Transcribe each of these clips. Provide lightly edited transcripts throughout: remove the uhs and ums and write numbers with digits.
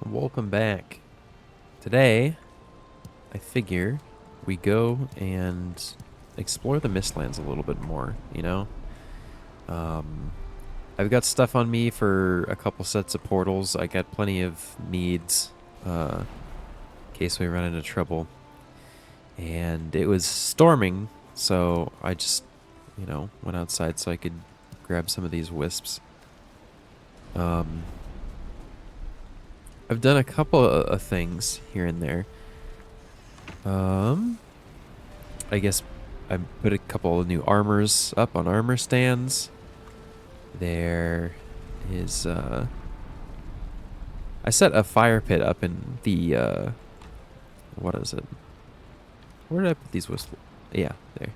Welcome back. Today, I figure we go and explore the Mistlands a little bit more, you know? Um, I've got stuff on me for a couple sets of portals. I got plenty of needs, in case we run into trouble. And it was storming, so I just, went outside so I could grab some of these wisps. Um, I've done a couple of things here and there. I guess I put a couple of new armors up on armor stands. There is, I set a fire pit up in the, what is it? Where did I put these whistles? Yeah, there.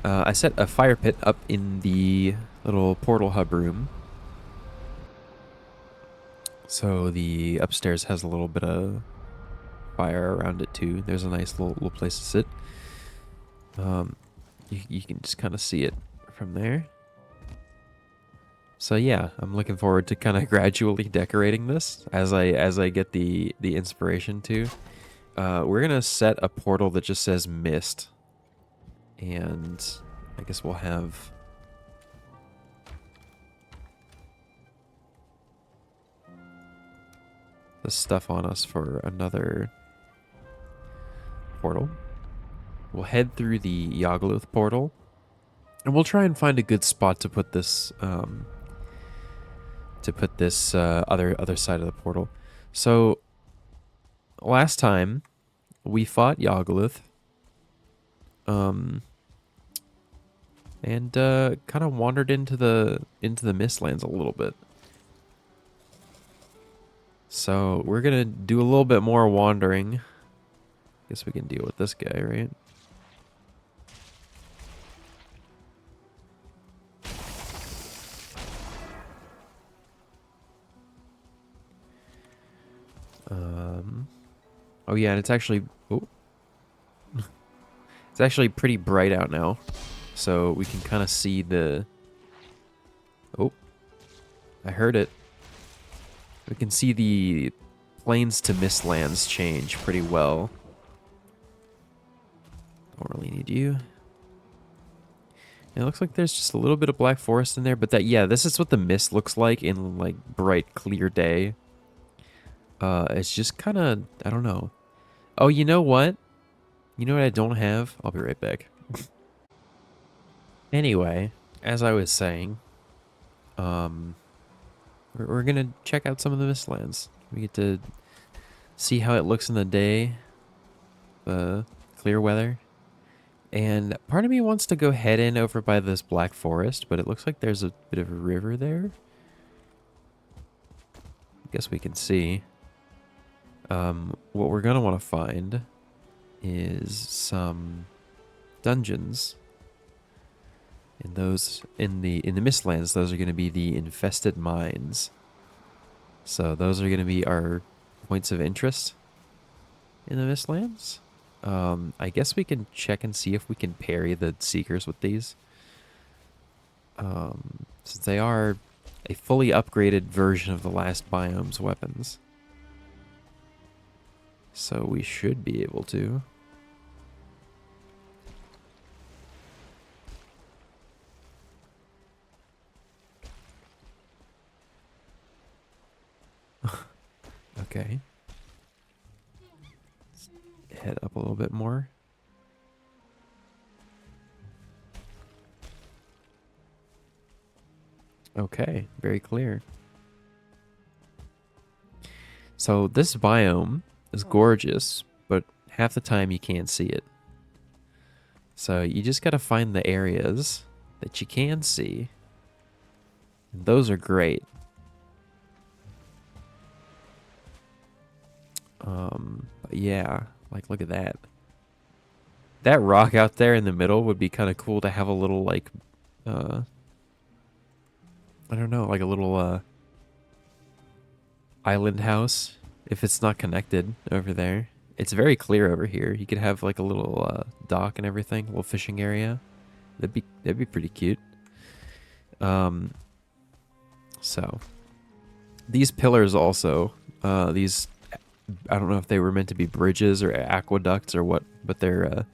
I set a fire pit up in the little portal hub room. So the upstairs has a little bit of fire around it too. There's a nice little place to sit. You can just kind of see it from there. So yeah, I'm looking forward to kind of gradually decorating this as I get the inspiration to. We're gonna set a portal that just says mist, and I guess we'll have the stuff on us for another portal. We'll head through the Yagluth portal, and we'll try and find a good spot to put this other side of the portal. So last time we fought Yagluth, and kind of wandered into the Mistlands a little bit. So we're gonna do a little bit more wandering. Guess we can deal with this guy, right? Oh yeah, and it's actually it's actually pretty bright out now, so we can kind of see the. Oh, I heard it. We can see the plains to Mistlands change pretty well. Don't really need you. It looks like there's just a little bit of black forest in there, but yeah, this is what the mist looks like in like bright, clear day. It's just kind of, I don't know. Oh, you know what? You know what I don't have? I'll be right back. Anyway, as I was saying, we're gonna check out some of the Mistlands. We get to see how it looks in the day, clear weather. And part of me wants to go head in over by this black forest, but it looks like there's a bit of a river there. I guess we can see. What we're gonna want to find is some dungeons. And those in the Mistlands, those are going to be the infested mines. So those are going to be our points of interest in the Mistlands. I guess we can check and see if we can parry the Seekers with these. Since they are a fully upgraded version of the last biome's weapons. So we should be able to. Okay. Let's head up a little bit more. Okay, very clear. So this biome is gorgeous, but half the time you can't see it. So you just gotta find the areas that you can see. And those are great. But yeah, like look at that. That rock out there in the middle would be kind of cool to have a little like, I don't know, like a little island house if it's not connected over there. It's very clear over here. You could have like a little dock and everything, a little fishing area. That'd be pretty cute. So these pillars also These, I don't know if they were meant to be bridges or aqueducts or what, but they're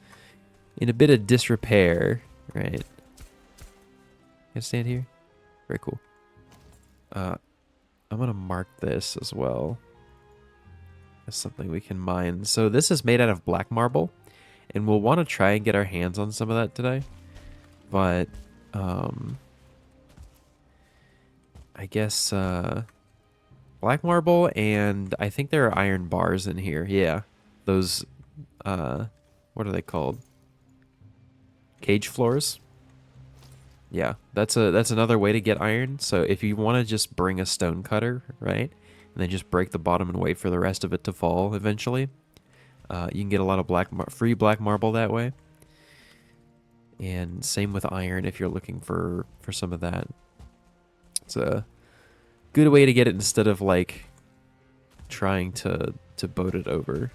in a bit of disrepair, right? Can I stand here? Very cool. I'm gonna mark this as well as something we can mine. So this is made out of black marble, and we'll want to try and get our hands on some of that today. But I guess black marble, and I think there are iron bars in here. Yeah, those what are they called? Cage floors. Yeah, that's another way to get iron. So if you want to just bring a stone cutter, right, and then just break the bottom and wait for the rest of it to fall eventually, you can get a lot of free black marble that way. And same with iron if you're looking for some of that. It's a good way to get it instead of like trying to boat it over.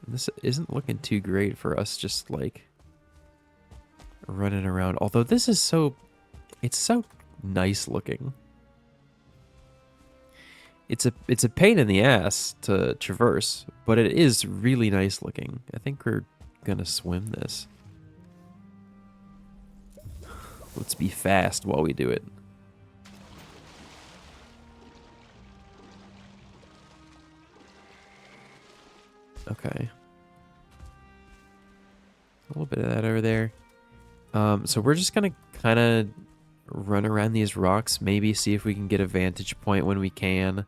This isn't looking too great for us just like running around. Although this is it's so nice looking. It's a pain in the ass to traverse, but it is really nice looking. I think we're gonna swim this. Let's be fast while we do it. Okay. A little bit of that over there. So we're just gonna kind of run around these rocks, maybe see if we can get a vantage point when we can.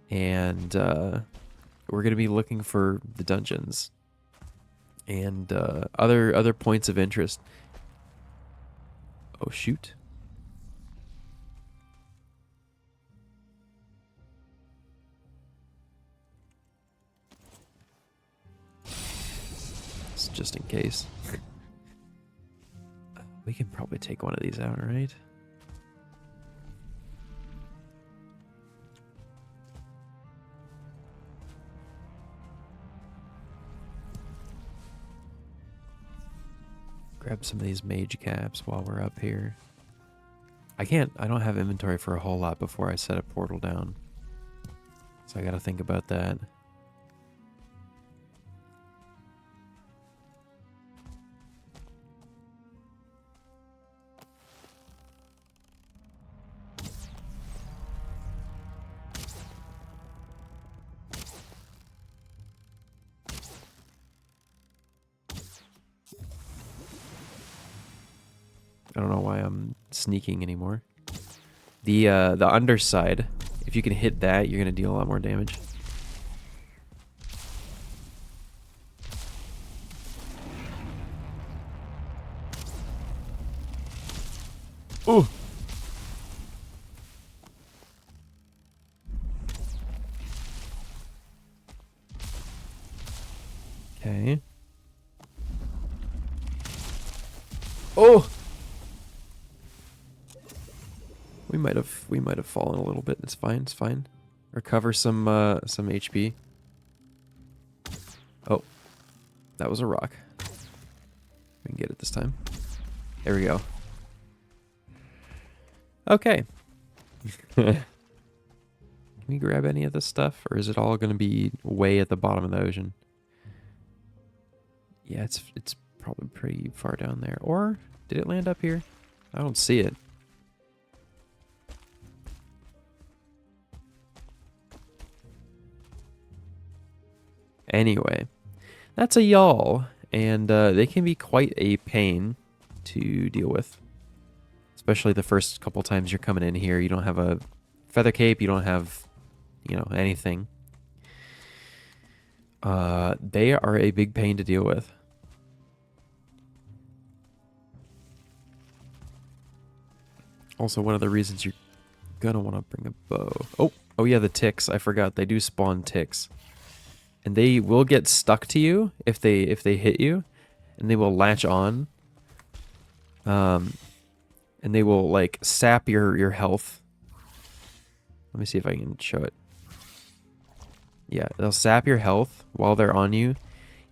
And we're gonna be looking for the dungeons and other points of interest. Oh shoot. It's just in case. We can probably take one of these out, right? Grab some of these mage caps while we're up here. I don't have inventory for a whole lot before I set a portal down. So I gotta think about that. I don't know why I'm sneaking anymore. The underside, if you can hit that, you're gonna deal a lot more damage. Oh. Okay. Oh. We might have fallen a little bit. It's fine. It's fine. Recover some HP. Oh, that was a rock. We can get it this time. There we go. Okay. Can we grab any of this stuff, or is it all going to be way at the bottom of the ocean? Yeah, it's probably pretty far down there. Or did it land up here? I don't see it. Anyway, that's a yawl, and they can be quite a pain to deal with. Especially the first couple times you're coming in here. You don't have a feather cape, you don't have, anything. They are a big pain to deal with. Also, one of the reasons you're gonna want to bring a bow. Oh yeah, the ticks. I forgot. They do spawn ticks. And they will get stuck to you if they hit you, and they will latch on. And they will like sap your health. Let me see if I can show it. Yeah, they'll sap your health while they're on you.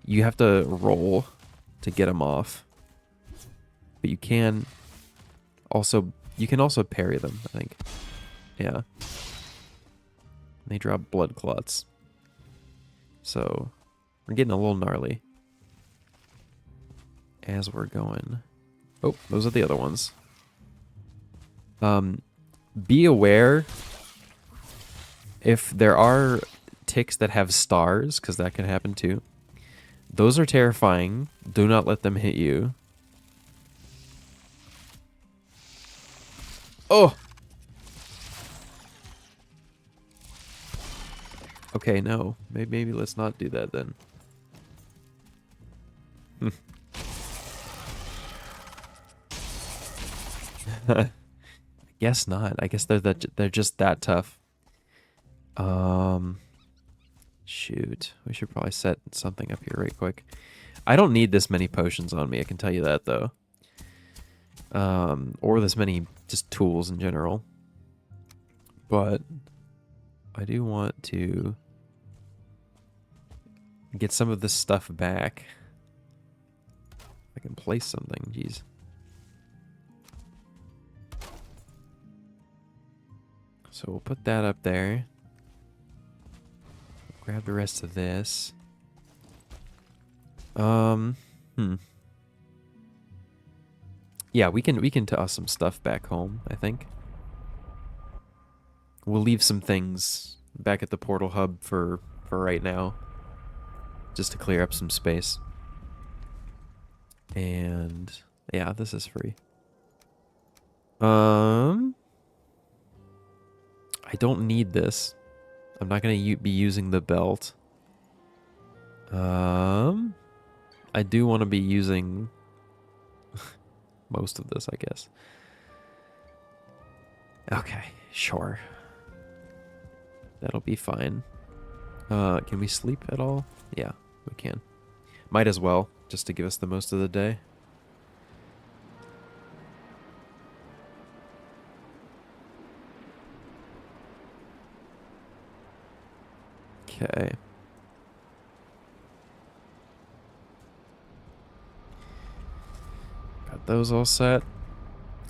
You have to roll to get them off. But you can also You can also parry them, I think. Yeah. They drop blood clots. So, we're getting a little gnarly. As we're going. Oh, those are the other ones. Be aware if there are ticks that have stars, because that can happen too. Those are terrifying. Do not let them hit you. Oh! Okay, no. Maybe let's not do that then. I guess not. I guess they're just that tough. Shoot. We should probably set something up here right quick. I don't need this many potions on me, I can tell you that though. Or this many just tools in general. But I do want to get some of this stuff back. I can place something, jeez. So we'll put that up there. Grab the rest of this. Yeah, we can toss some stuff back home, I think. We'll leave some things back at the portal hub for right now. Just to clear up some space. And yeah, this is free. I don't need this. I'm not going to be using the belt. I do want to be using most of this, I guess. Okay, sure. That'll be fine. Can we sleep at all? Yeah, we can. Might as well, just to give us the most of the day. Okay. Got those all set.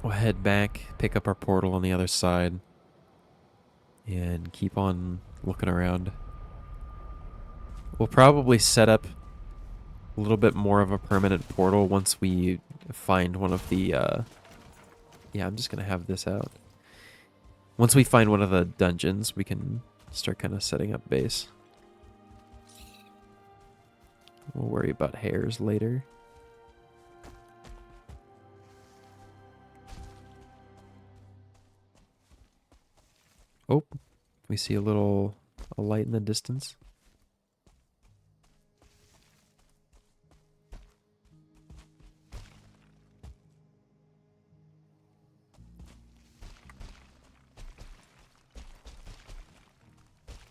We'll head back, pick up our portal on the other side, and keep on looking around. We'll probably set up a little bit more of a permanent portal once we find one of the, yeah, I'm just going to have this out. Once we find one of the dungeons, we can start kind of setting up base. We'll worry about hairs later. Oh, we see a light in the distance.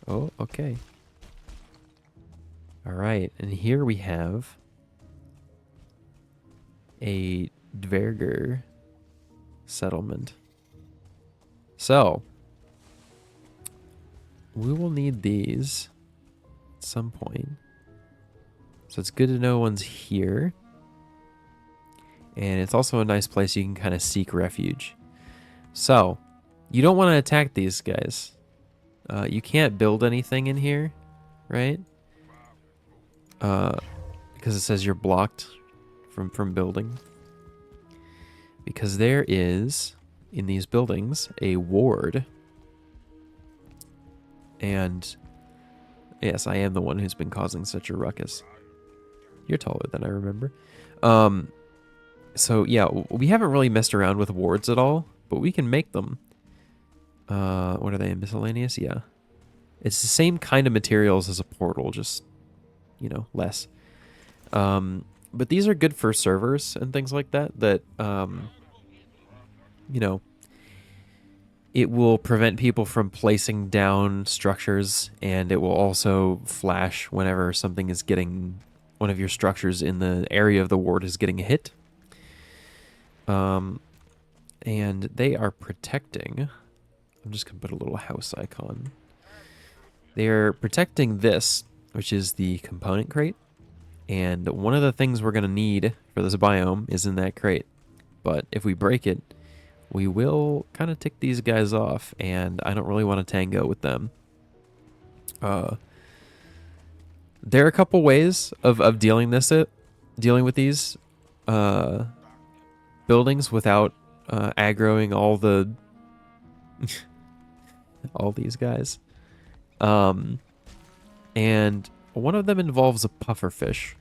Oh, okay. All right, and here we have a Dverger settlement. So, we will need these at some point. So it's good to know one's here. And it's also a nice place you can kind of seek refuge. So, you don't want to attack these guys. You can't build anything in here, right? Because it says you're blocked from building. Because there is, in these buildings, a ward. And, yes, I am the one who's been causing such a ruckus. You're taller than I remember. So, yeah, we haven't really messed around with wards at all, but we can make them. What are they, miscellaneous? Yeah. It's the same kind of materials as a portal, just, you know, less. But these are good for servers and things like that, you know, it will prevent people from placing down structures, and it will also flash whenever something is getting, one of your structures in the area of the ward is getting hit. And they are protecting, I'm just going to put a little house icon. They're protecting this, which is the component crate. And one of the things we're going to need for this biome is in that crate. But if we break it, we will kind of tick these guys off, and I don't really want to tango with them. There are a couple ways of dealing with these buildings without aggroing all these guys. And one of them involves a pufferfish.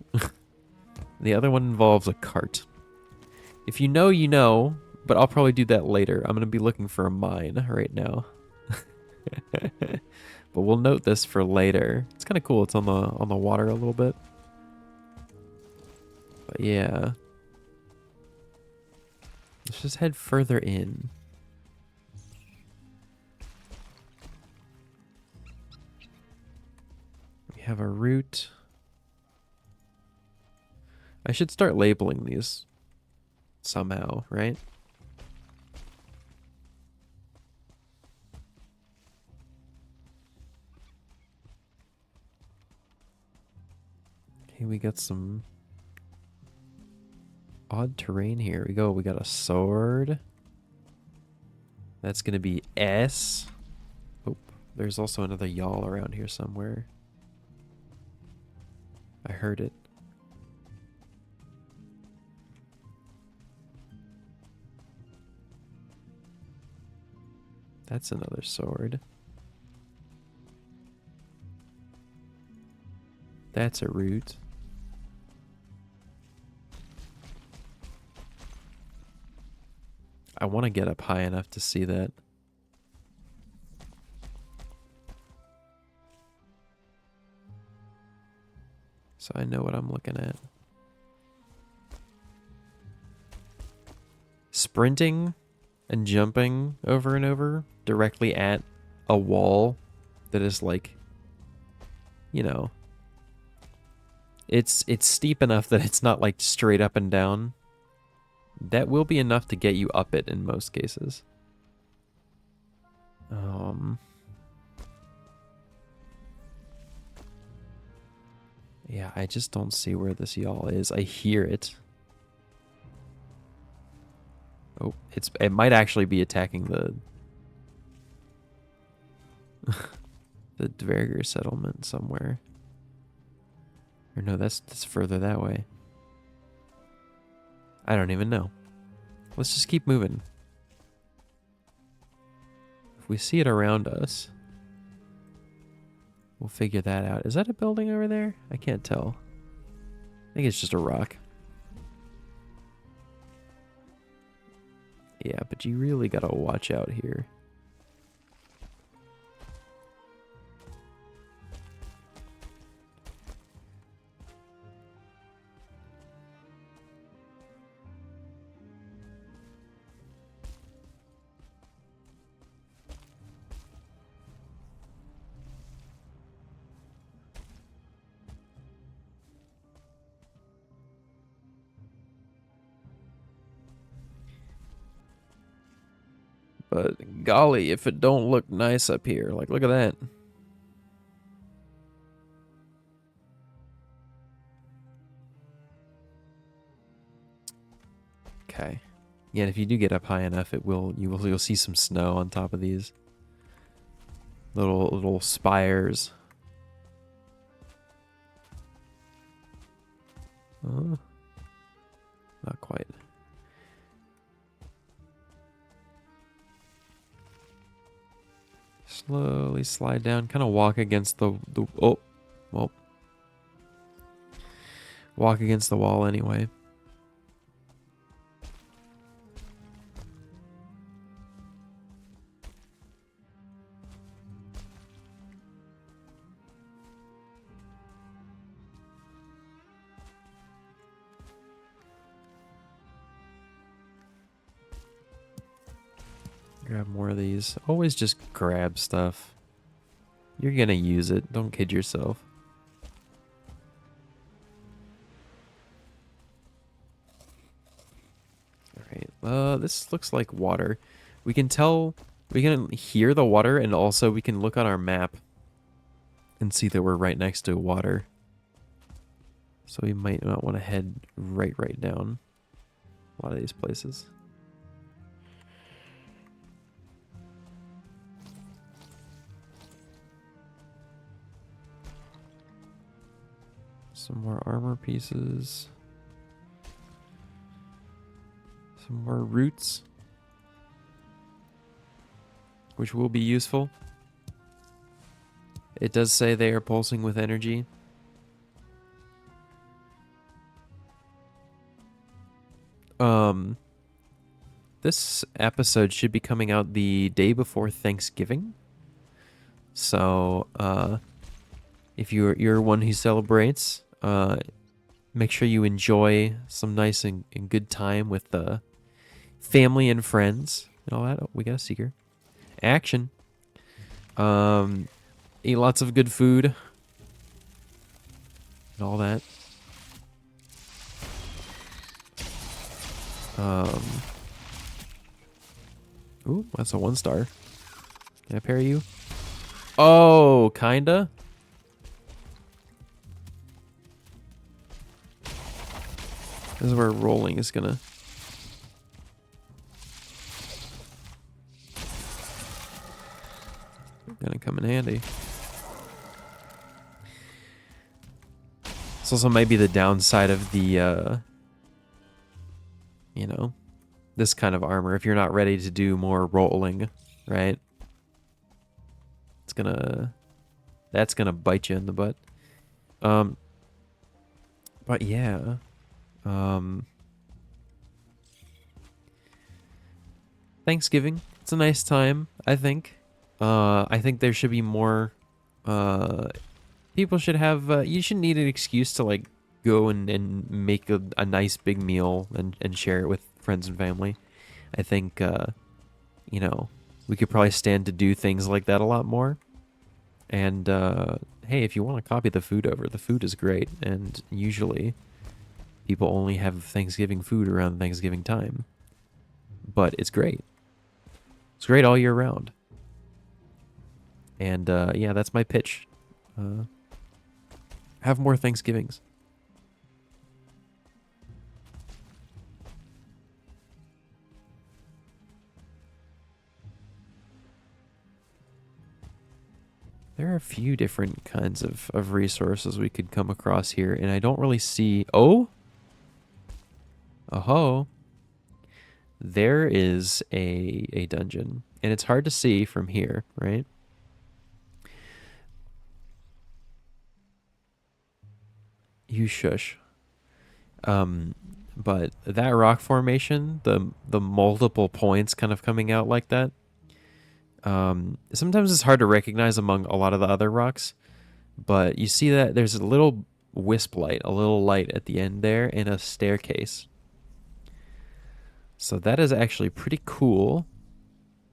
The other one involves a cart. If you know, you know, but I'll probably do that later. I'm going to be looking for a mine right now. But we'll note this for later. It's kind of cool. It's on the water a little bit. But yeah. Let's just head further in. We have a route. I should start labeling these somehow, right? Okay, we got some odd terrain here. We got a sword. That's gonna be S. Oh, there's also another yawl around here somewhere. I heard it. That's another sword. That's a root. I want to get up high enough to see that. So I know what I'm looking at. Sprinting and jumping over and over directly at a wall that is like, you know, it's steep enough that it's not like straight up and down. That will be enough to get you up it in most cases. Yeah, I just don't see where this yawl is. I hear it. Oh, it might actually be attacking the the Dverger settlement somewhere. Or no, that's further that way. I don't even know. Let's just keep moving. If we see it around us, we'll figure that out. Is that a building over there? I can't tell. I think it's just a rock. Yeah, but you really gotta watch out here. But golly, if it don't look nice up here. Like, look at that. Okay. Yeah, and if you do get up high enough, you'll see some snow on top of these little spires. Not quite. Slowly slide down, kind of walk against the oh, well, walk against the wall anyway. Grab more of these. Always just grab stuff. You're gonna use it. Don't kid yourself. Alright, this looks like water. We can tell, we can hear the water, and also we can look on our map and see that we're right next to water. So we might not want to head right down a lot of these places. Some more armor pieces. Some more roots, which will be useful. It does say they are pulsing with energy. This episode should be coming out the day before Thanksgiving. So, if you're one who celebrates, make sure you enjoy some nice and good time with the family and friends and all that. Oh, we got a seeker. Action. Eat lots of good food and all that. Ooh, that's a 1-star. Can I parry you? Oh, kinda. This is where rolling is gonna come in handy. This also might be the downside of the, you know, this kind of armor. If you're not ready to do more rolling, right? That's gonna bite you in the butt. But yeah, Thanksgiving. It's a nice time, I think. I think there should be more, people should have, you shouldn't need an excuse to like go and make a nice big meal and share it with friends and family. I think, you know, we could probably stand to do things like that a lot more. And, hey, if you want to copy the food over, the food is great. And usually people only have Thanksgiving food around Thanksgiving time. But it's great. It's great all year round. And, yeah, that's my pitch. Have more Thanksgivings. There are a few different kinds of resources we could come across here, and I don't really see... Oh? Oh-ho. There is a dungeon, and it's hard to see from here, right? You shush. But that rock formation, the multiple points kind of coming out like that, sometimes it's hard to recognize among a lot of the other rocks, but you see that there's a little wisp light, a little light at the end there, and a staircase. So that is actually pretty cool,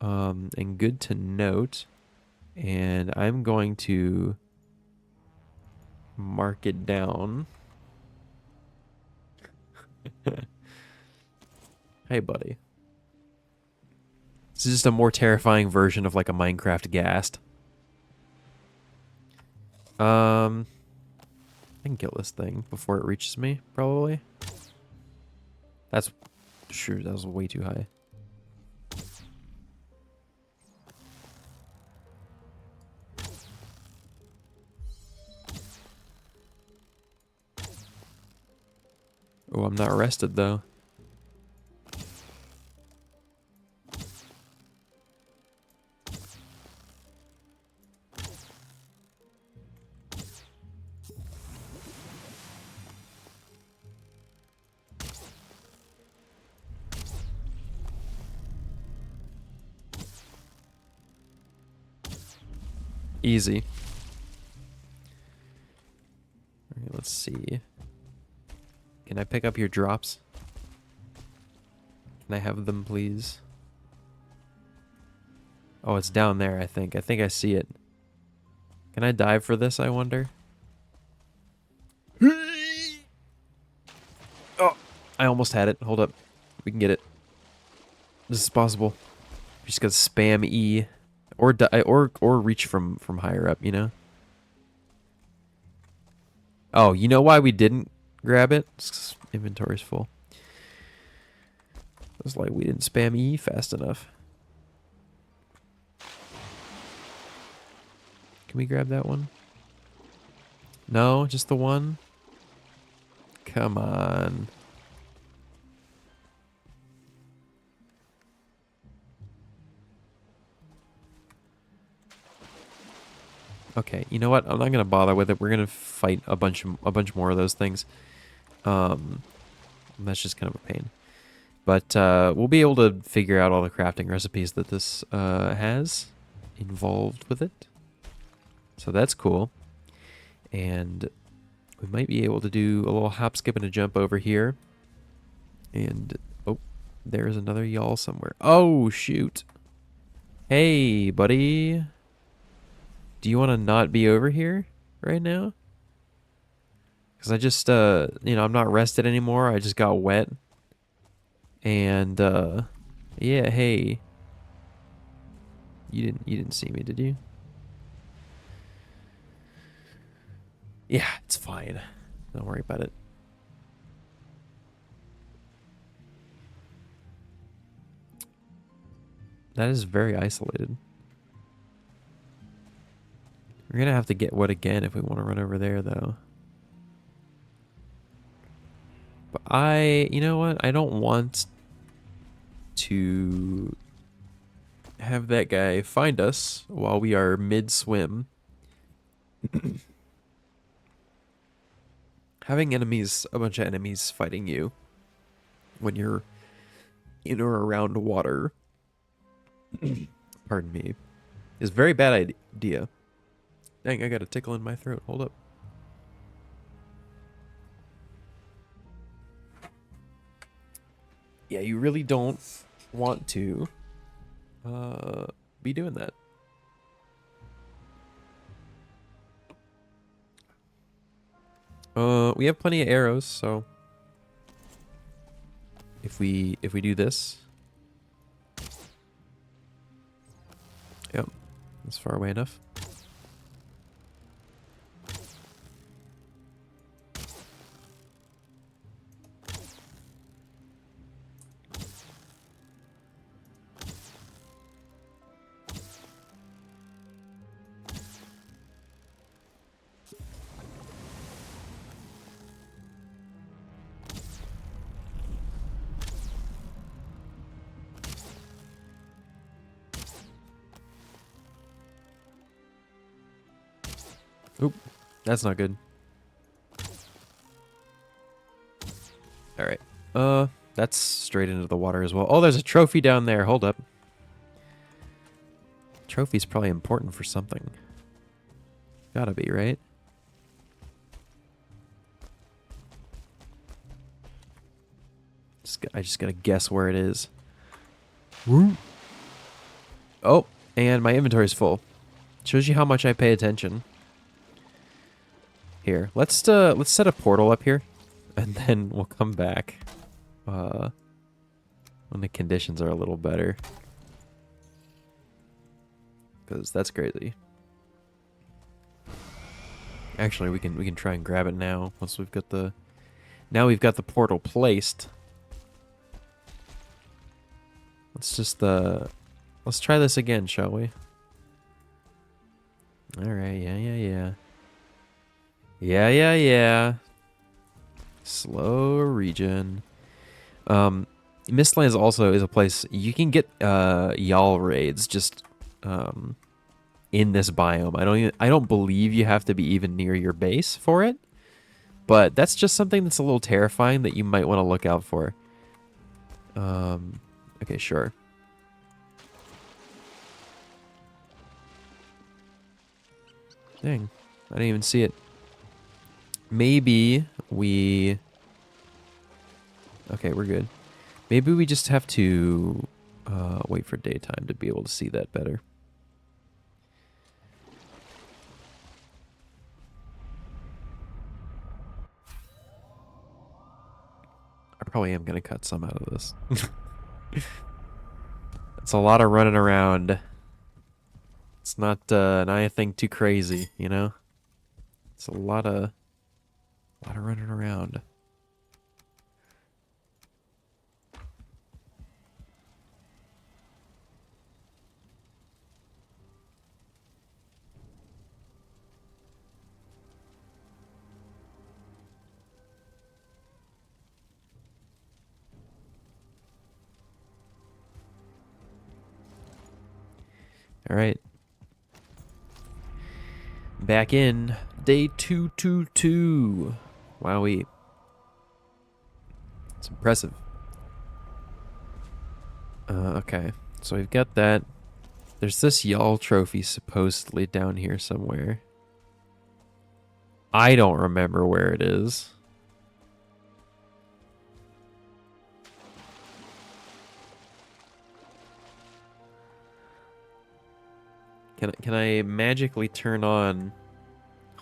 and good to note. And I'm going to mark it down. Hey, buddy. This is just a more terrifying version of like a Minecraft ghast. I can kill this thing before it reaches me, probably. That's sure, that was way too high. Oh, I'm not arrested though. Easy. Okay, let's see. Can I pick up your drops? Can I have them, please? Oh, it's down there, I think. I think I see it. Can I dive for this, I wonder? Oh, I almost had it. Hold up. We can get it. This is possible. We just gotta spam E. Or reach from higher up, you know? Oh, you know why we didn't grab it? Inventory's full. It's like we didn't spam E fast enough. Can we grab that one? No, just the one? Come on. Okay, you know what? I'm not gonna bother with it. We're gonna fight a bunch more of those things. That's just kind of a pain. But we'll be able to figure out all the crafting recipes that this has involved with it. So that's cool. And we might be able to do a little hop, skip, and a jump over here. And, oh, there's another y'all somewhere. Oh, shoot. Hey, buddy. Do you want to not be over here right now? Because I just, you know, I'm not rested anymore. I just got wet. And, yeah, hey. You didn't see me, did you? Yeah, it's fine. Don't worry about it. That is very isolated. We're gonna have to get wood again if we want to run over there, though. But you know what? I don't want to have that guy find us while we are mid-swim. Having enemies, a bunch of enemies fighting you when you're in or around water, pardon me, is a very bad idea. Dang, I got a tickle in my throat. Hold up. Yeah, you really don't want to be doing that. We have plenty of arrows, so if we do this, yep, that's far away enough. Oop, that's not good. All right. That's straight into the water as well. Oh, there's a trophy down there. Hold up. Trophy's probably important for something. Gotta be, right? I just gotta guess where it is. Woo. Oh, and my inventory's full. Shows you how much I pay attention. Here, let's set a portal up here, and then we'll come back when the conditions are a little better. Because that's crazy. Actually, we can try and grab it now once we've got the portal placed. Let's try this again, shall we? All right, yeah. Yeah. Slow regen. Mistlands also is a place you can get y'all raids just in this biome. I don't believe you have to be even near your base for it. But that's just something that's a little terrifying that you might want to look out for. Okay, sure. Dang, I didn't even see it. Maybe we... Okay, we're good. Maybe we just have to wait for daytime to be able to see that better. I probably am going to cut some out of this. It's a lot of running around. It's not anything too crazy, you know? It's a lot of running around. All right. Back in day 222. Wowee. It's impressive. Okay. So we've got that. There's this y'all trophy supposedly down here somewhere. I don't remember where it is. Can I magically turn on?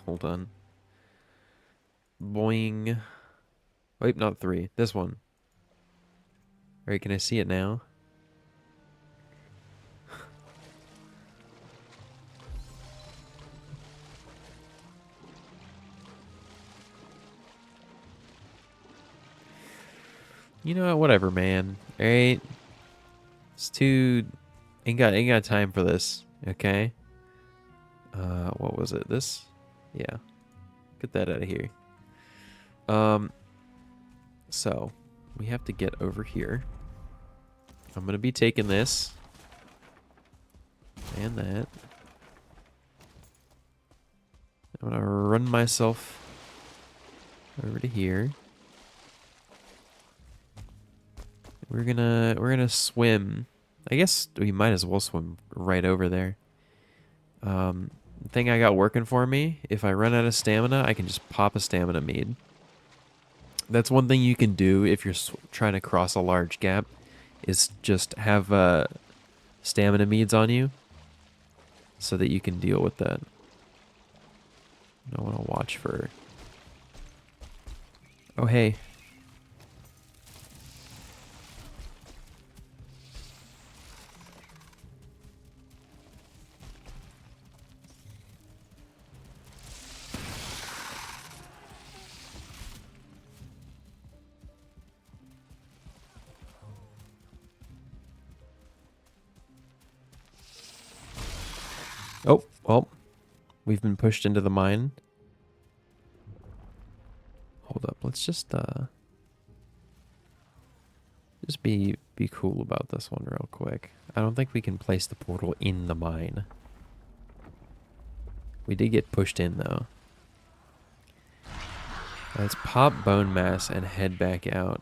Hold on. Boing. Wait, not 3. This one. Alright, can I see it now? You know what? Whatever, man. Alright. It's too... Ain't got time for this. Okay? What was it? This? Yeah. Get that out of here. So, we have to get over here. I'm gonna be taking this. And that. I'm gonna run myself over to here. We're gonna swim. I guess we might as well swim right over there. The thing I got working for me, if I run out of stamina, I can just pop a stamina mead. That's one thing you can do if you're trying to cross a large gap, is just have stamina meads on you so that you can deal with that. I want to watch for... Oh, hey. Oh, well, we've been pushed into the mine. Hold up, let's just be cool about this one real quick. I don't think we can place the portal in the mine. We did get pushed in though. Let's pop bone mass and head back out.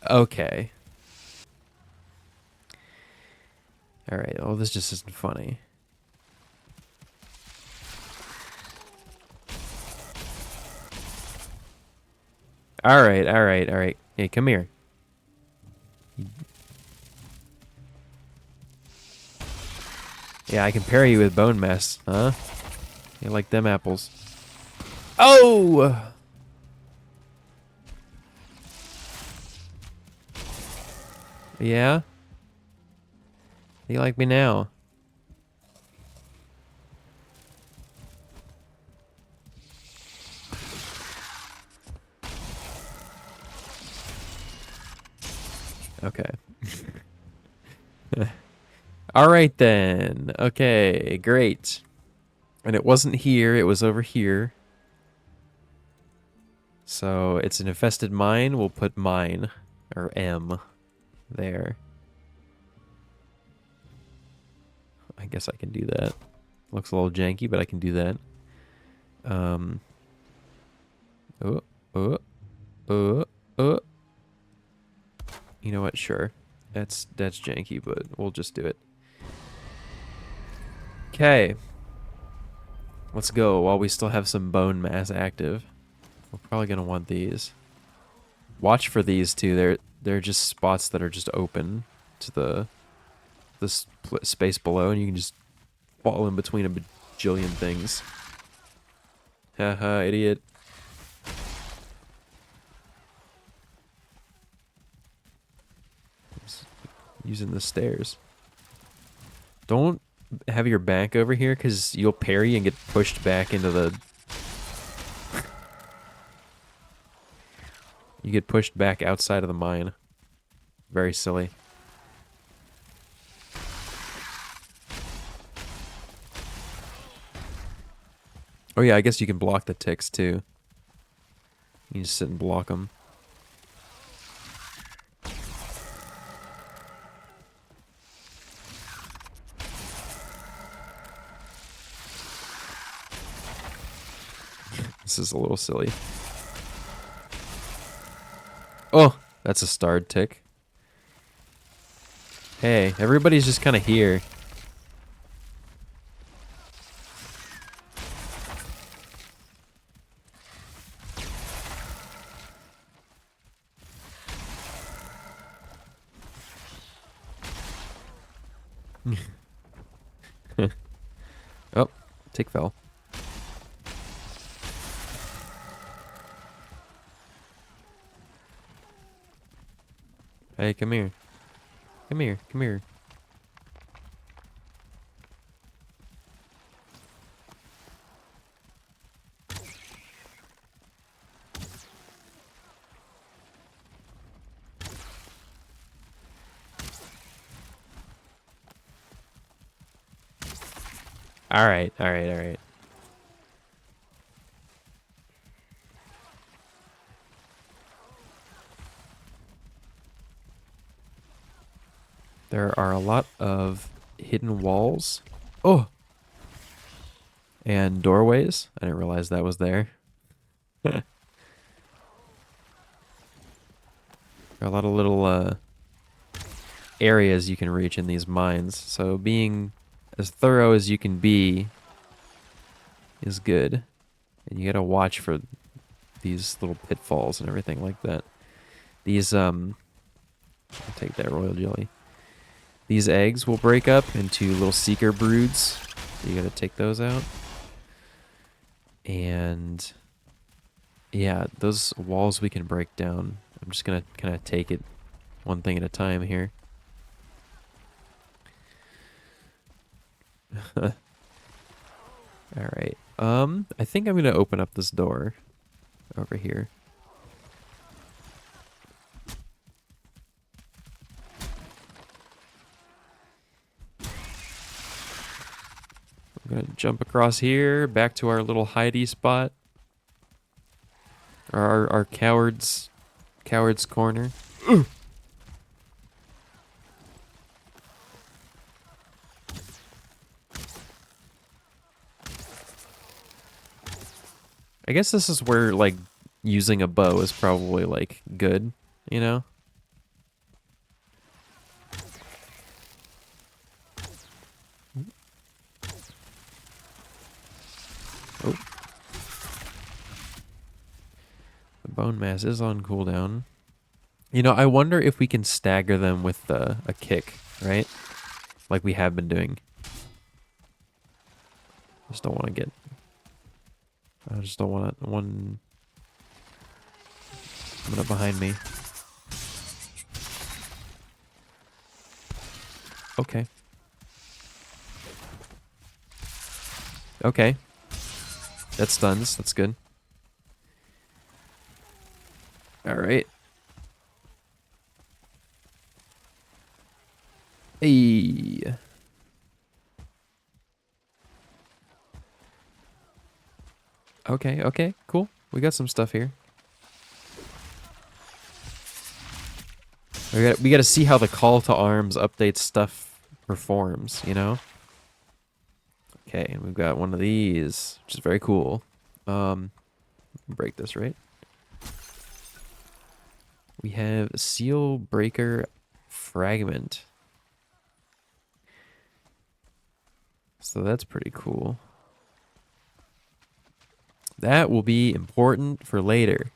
Okay. Alright, well this just isn't funny. Alright. Hey, come here. Yeah, I can parry you with bone mass, huh? You like them apples. Oh! Yeah? You like me now? Okay. Alright then. Okay, great. And it wasn't here, it was over here. So it's an infested mine. We'll put mine, or M, there. I guess I can do that. Looks a little janky, but I can do that. You know what? Sure. That's janky, but we'll just do it. Okay. Let's go while we still have some bone mass active. We're probably gonna want these. Watch for these too. They're just spots that are just open to the space below, and you can just fall in between a bajillion things. Haha, idiot. Using the stairs. Don't have your back over here, because you'll parry and get pushed back into the... You get pushed back outside of the mine. Very silly. Oh yeah, I guess you can block the ticks too. You just sit and block them. This is a little silly. Oh, that's a starred tick. Hey, everybody's just kind of here. Oh, tick fell. Hey, come here. Come here, come here. Alright, alright, alright. There are a lot of hidden walls. Oh! And doorways. I didn't realize that was there. There are a lot of little areas you can reach in these mines. So being as thorough as you can be is good. And you gotta watch for these little pitfalls and everything like that. These, I'll take that royal jelly. These eggs will break up into little seeker broods. So you gotta take those out. And yeah, those walls we can break down. I'm just gonna kind of take it one thing at a time here. Alright. I think I'm gonna open up this door over here. We're gonna jump across here, back to our little hidey spot. Our coward's corner. I guess this is where, like, using a bow is probably, like, good, you know? Oh. The bone mass is on cooldown. You know, I wonder if we can stagger them with a kick, right? Like we have been doing. Just don't want to get... I just don't want one coming up behind me. Okay. Okay. That stuns. That's good. Alright. Hey. Okay, okay, cool. We got some stuff here. We gotta see how the call to arms update stuff performs, you know? Okay, and we've got one of these, which is very cool. Break this, right? We have Seal Breaker Fragment. So that's pretty cool. That will be important for later.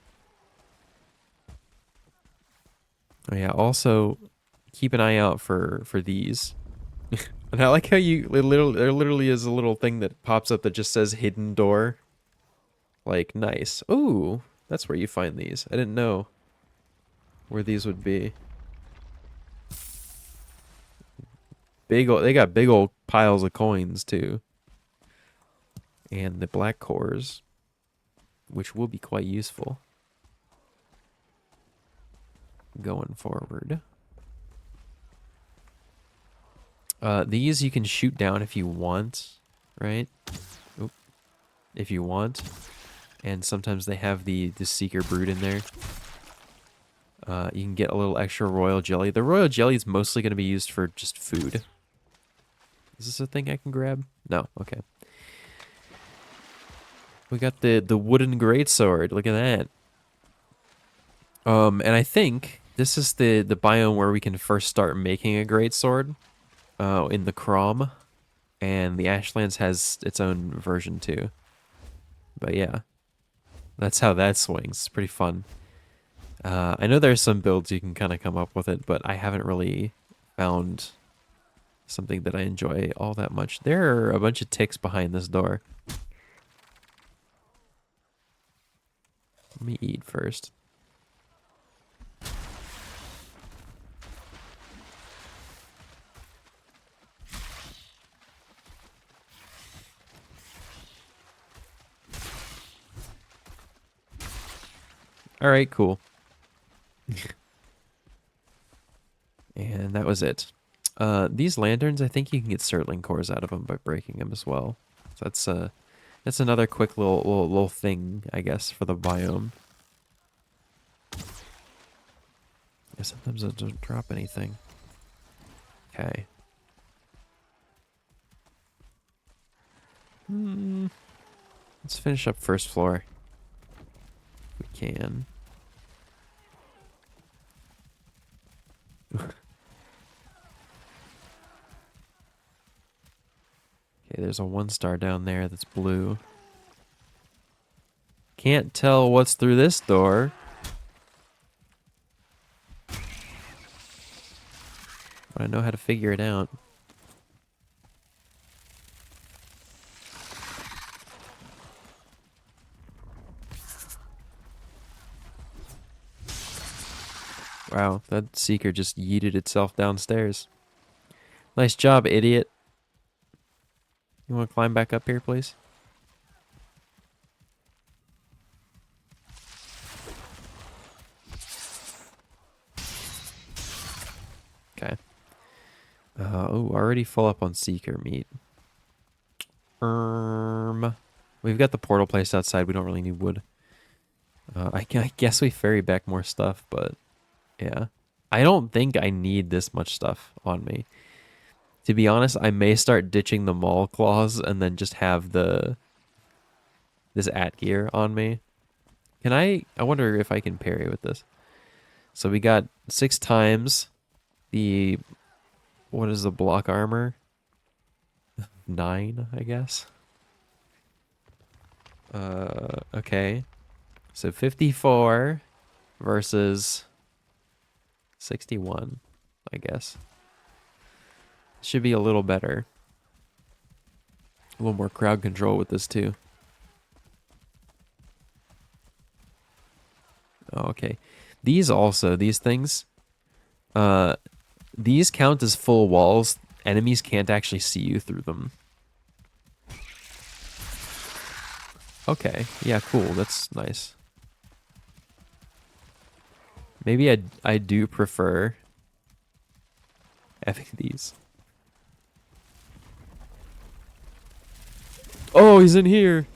Oh yeah, also keep an eye out for these. And I like how there literally is a little thing that pops up that just says hidden door. Like, nice. Ooh, that's where you find these. I didn't know where these would be. They got big old piles of coins too. And the black cores, which will be quite useful going forward. These you can shoot down if you want, right? Oop. If you want. And sometimes they have the Seeker Brood in there. You can get a little extra royal jelly. The royal jelly is mostly going to be used for just food. Is this a thing I can grab? No, okay. We got the wooden greatsword. Look at that. And I think this is the biome where we can first start making a greatsword. In the Crom, and the Ashlands has its own version too. But yeah, that's how that swings. It's pretty fun. I know there's some builds you can kind of come up with it, but I haven't really found something that I enjoy all that much. There are a bunch of ticks behind this door. Let me eat first. All right, cool. And that was it. These lanterns, I think you can get Surtling cores out of them by breaking them as well. So that's another quick little thing, I guess, for the biome. Yeah, sometimes it doesn't drop anything. Okay. Let's finish up first floor. If we can. Okay, there's a 1-star down there that's blue. Can't tell what's through this door. But I know how to figure it out. Wow, that seeker just yeeted itself downstairs. Nice job, idiot. You want to climb back up here, please? Okay. Oh, already full up on seeker meat. We've got the portal placed outside. We don't really need wood. I guess we ferry back more stuff, but yeah. I don't think I need this much stuff on me. To be honest, I may start ditching the maul claws and then just have this at gear on me. I wonder if I can parry with this. So we got 6 times the, what is the block armor? 9, I guess. Okay. So 54 versus 61, I guess. Should be a little better. A little more crowd control with this too. Oh, okay. These things, these count as full walls. Enemies can't actually see you through them. Okay, yeah, cool. That's nice. Maybe I do prefer having these. Oh, he's in here.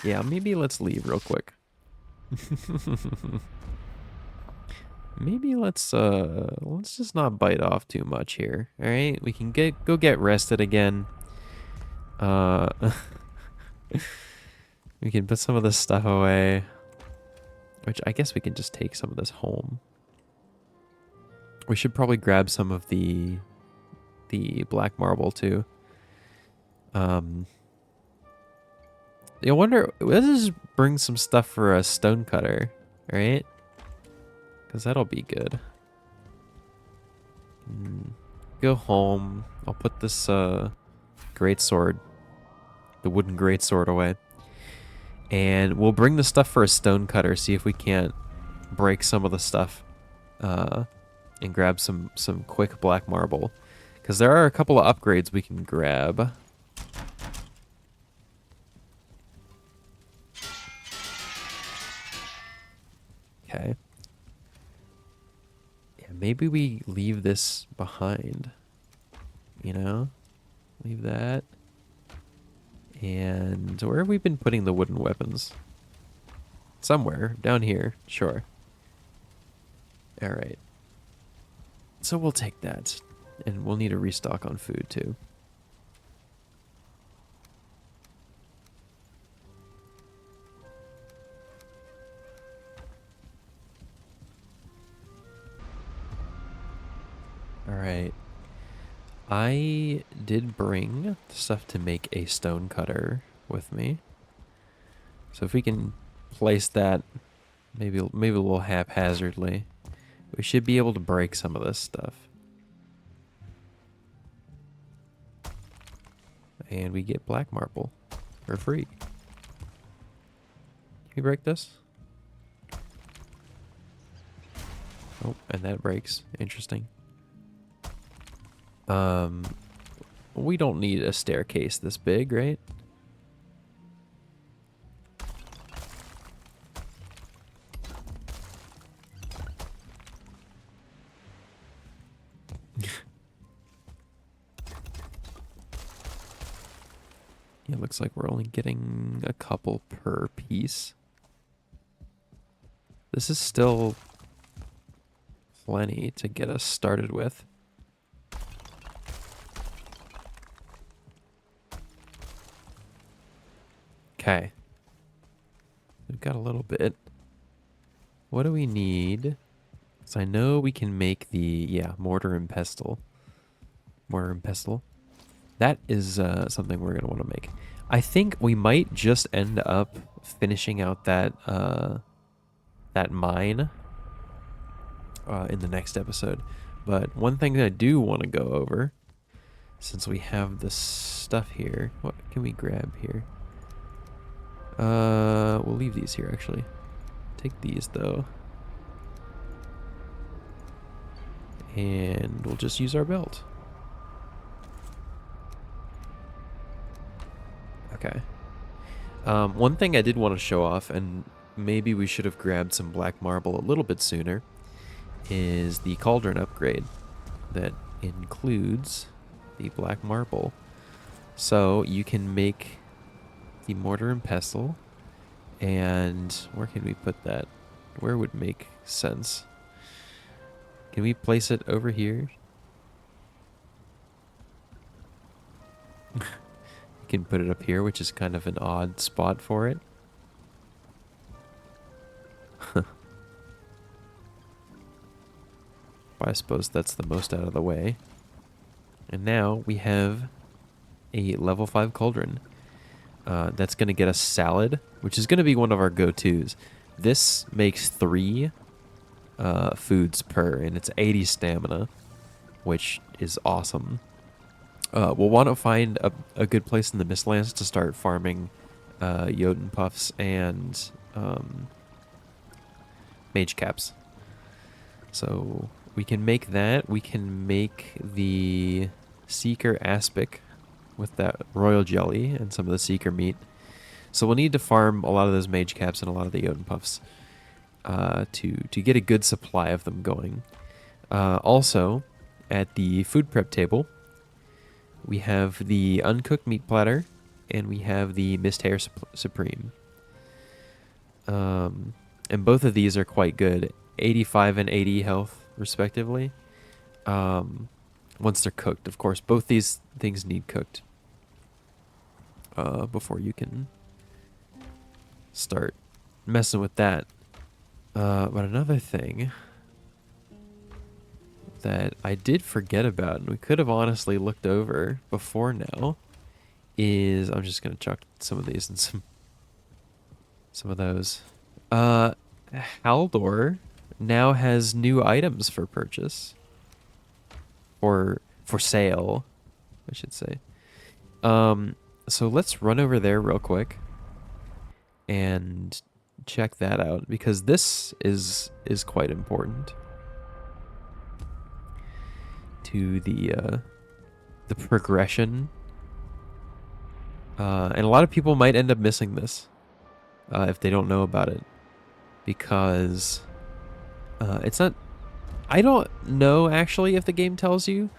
Yeah, maybe let's leave real quick. Maybe let's just not bite off too much here. All right, we can go get rested again. Uh, we can put some of this stuff away, which I guess we can just take some of this home. We should probably grab some of the black marble too. I wonder, let's just bring some stuff for a stonecutter, right? Because that'll be good. Go home. I'll put this greatsword, the wooden greatsword, away. And we'll bring the stuff for a stonecutter, see if we can't break some of the stuff and grab some quick black marble. Because there are a couple of upgrades we can grab. Okay. Yeah, maybe we leave this behind. You know? Leave that. And where have we been putting the wooden weapons? Somewhere. Down here. Sure. Alright. So we'll take that. And we'll need a restock on food too. All right. I did bring stuff to make a stone cutter with me. So if we can place that maybe a little haphazardly, we should be able to break some of this stuff. And we get black marble for free. Can we break this? Oh, and that breaks. Interesting. We don't need a staircase this big, right? Yeah, looks like we're only getting a couple per piece. This is still plenty to get us started with. Okay. We've got a little bit. What do we need? Because I know we can make the, yeah, mortar and pestle. Mortar and pestle. That is something we're going to want to make. I think we might just end up finishing out that that mine in the next episode. But one thing that I do want to go over, since we have this stuff here, what can we grab here? We'll leave these here actually. Take these though. And we'll just use our belt. Okay. One thing I did want to show off, and maybe we should have grabbed some black marble a little bit sooner, is the cauldron upgrade that includes the black marble. So you can make the mortar and pestle, and where can we put that? Where would make sense? Can we place it over here? You can put it up here, which is kind of an odd spot for it. But I suppose that's the most out of the way. And now we have a level 5 cauldron. That's going to get us salad, which is going to be one of our go-tos. This makes 3 foods per, and it's 80 stamina, which is awesome. We'll want to find a good place in the Mistlands to start farming Jotun puffs and mage caps. So we can make that. We can make the Seeker aspic with that royal jelly and some of the Seeker meat. So we'll need to farm a lot of those mage caps and a lot of the Jotun puffs to get a good supply of them going. Also, at the food prep table, we have the uncooked meat platter, and we have the mist hair supreme. And both of these are quite good, 85 and 80 health respectively. Once they're cooked, of course, both these things need cooked before you can start messing with that. But another thing that I did forget about, and we could have honestly looked over before now, is I'm just gonna chuck some of these and some of those. Haldor now has new items for purchase, or for sale, I should say. So let's run over there real quick and check that out, because this is quite important to the progression. And a lot of people might end up missing this if they don't know about it, because it's not... I don't know actually if the game tells you.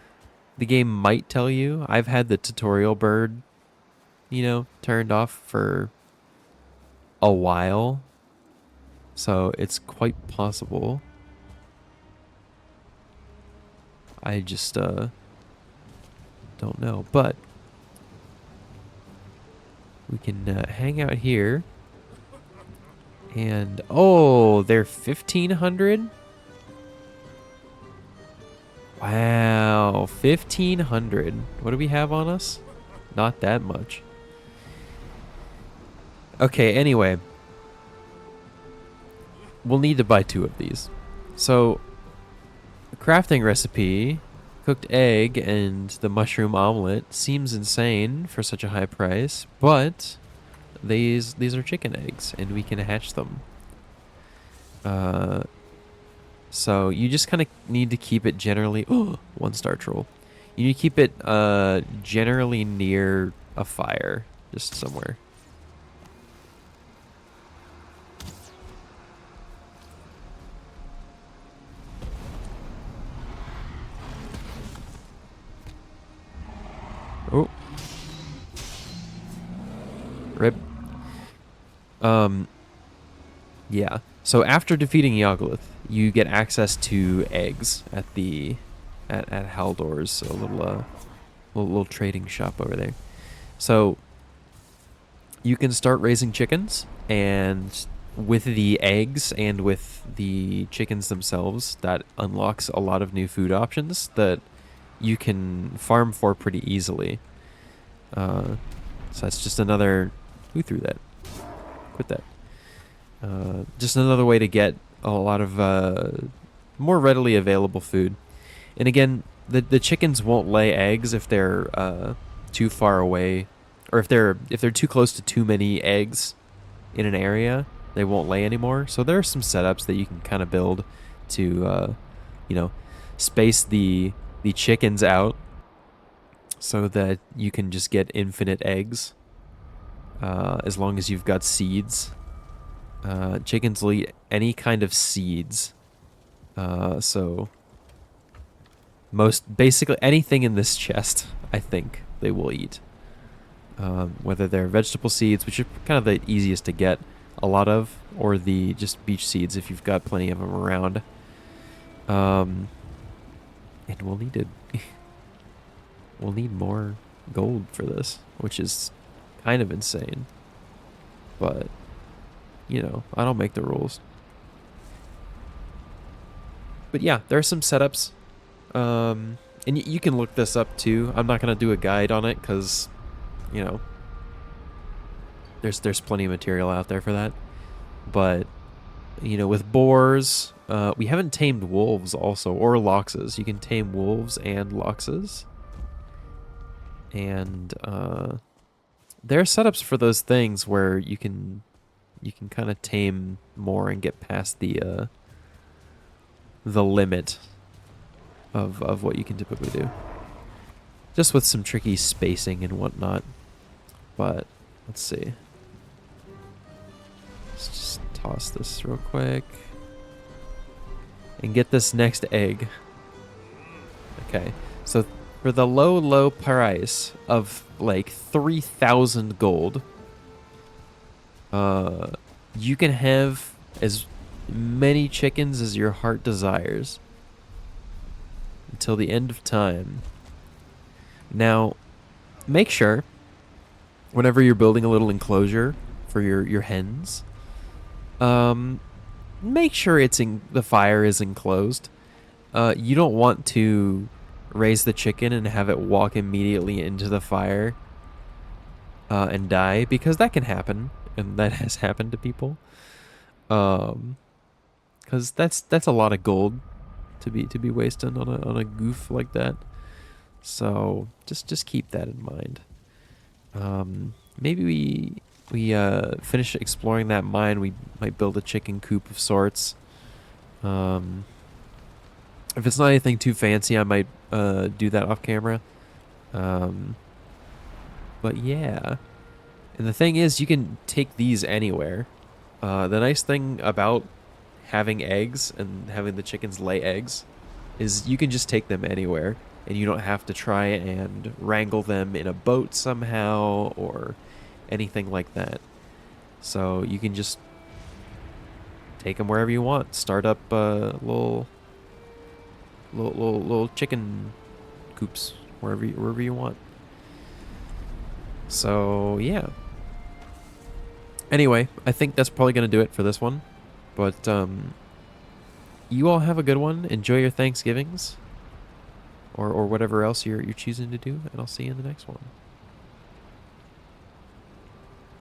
The game might tell you. I've had the tutorial bird, you know, turned off for a while, so it's quite possible. I just don't know, but we can hang out here. And oh, they're 1,500. Wow, 1,500. What do we have on us? Not that much. Okay, anyway. We'll need to buy 2 of these. So, the crafting recipe, cooked egg and the mushroom omelet seems insane for such a high price, but these are chicken eggs and we can hatch them. So you just kind of need to keep it generally, 1-star troll. You need to keep it generally near a fire, just somewhere. Oh. Rip. Yeah. So after defeating Yoggoth, you get access to eggs at the at Haldor's, a little trading shop over there. So you can start raising chickens, and with the eggs and with the chickens themselves, that unlocks a lot of new food options that you can farm for pretty easily. So that's just another... Who threw that? Quit that. Just another way to get a lot of more readily available food. And again, the chickens won't lay eggs if they're too far away, or if they're too close to too many eggs in an area, they won't lay anymore. So there are some setups that you can kind of build to, space the chickens out so that you can just get infinite eggs as long as you've got seeds. Chickens will eat any kind of seeds. So basically anything in this chest, I think they will eat. Whether they're vegetable seeds, which are kind of the easiest to get a lot of, or the just beach seeds if you've got plenty of them around. And we'll need more gold for this, which is kind of insane. But I don't make the rules. But yeah, there are some setups. And you can look this up too. I'm not going to do a guide on it because, there's plenty of material out there for that. But, with boars, we haven't tamed wolves also, or loxes. You can tame wolves and loxes. And there are setups for those things where you can kind of tame more and get past the limit of what you can typically do. Just with some tricky spacing and whatnot. But let's see. Let's just toss this real quick. And get this next egg. Okay. So for the low price of like 3,000 gold, you can have as many chickens as your heart desires until the end of time. Now, make sure whenever you're building a little enclosure for your hens, make sure the fire is enclosed. You don't want to raise the chicken and have it walk immediately into the fire and die, because that can happen, and that has happened to people. Because that's a lot of gold to be wasting on a goof like that. So just keep that in mind. Maybe we finish exploring that mine. We might build a chicken coop of sorts. If it's not anything too fancy, I might do that off camera. But yeah. And the thing is, you can take these anywhere. The nice thing about having eggs and having the chickens lay eggs is you can just take them anywhere, and you don't have to try and wrangle them in a boat somehow or anything like that. So you can just take them wherever you want. Start up little chicken coops wherever you want. So yeah. Anyway, I think that's probably going to do it for this one. But you all have a good one. Enjoy your Thanksgivings. or whatever else you're choosing to do, and I'll see you in the next one.